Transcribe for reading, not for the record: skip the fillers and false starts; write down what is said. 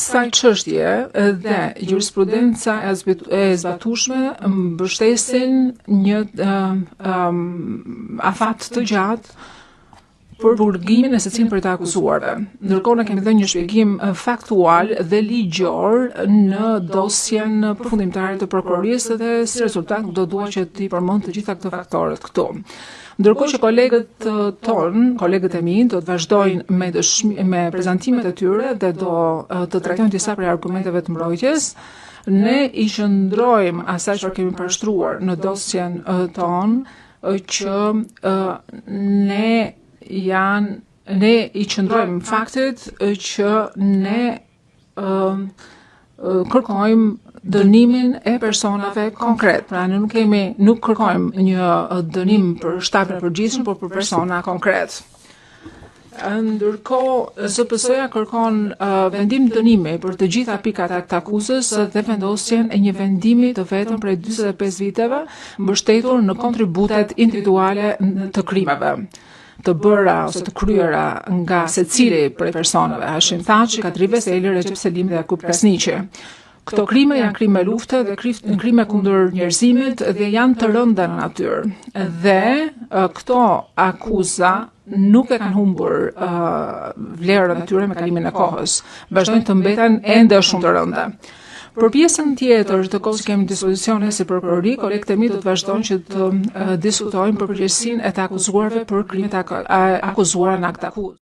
kësaj çështje dhe jurisprudenca e zbatueshme mbështesin një afat të gjatë për burgimin e secilin prej të akuzuarve. Ndërkohë ne kemi dhënë një shpjegim faktual dhe ligjor në dosjen përfundimtare të prokurorisë dhe si rezultat do dua që ti përmend të gjitha këto faktorët këtu. Ndërkohë që kolegët e mi do të vazhdojnë me prezantimet e tyre dhe do të trajtojnë disa prej argumenteve të mbrojtjes, ne i qëndrojmë asaj që kemi përshtruar në dosjen tonë që ne i qëndrojmë faktit që ne kërkojmë dënimin e personave konkret. Pra ne nuk kërkojmë një dënim për shtapin e përgjithshëm, por për persona konkret. Ndërkohë, ZPS-ja kërkon vendim dënimi për të gjitha pikat e akuzës dhe vendosjen e një vendimi të vetëm prej 45 viteve, mbështetur në kontributet individuale të krimeve të bëra ose të kryera nga secili prej personave, Hashim Thaçi, Kadri Veseli, Recep Selimi dhe Jakub Krasniqi. Këto krime janë krime lufte dhe krime kundër njerëzimit dhe janë të rënda në natyrë. Dhe këto akuza nuk e kanë humbur vlerën e tyre me kalimin e kohës. Vazhdojnë të mbeten ende shumë të rënda. Për pjesën tjetër të kohës që kemi në dispozicione si prokurori, kolegët e mi do të vazhdojnë që të diskutojnë për përgjegjësinë e të akuzuarve për krimet akuzuara në akt akuzë.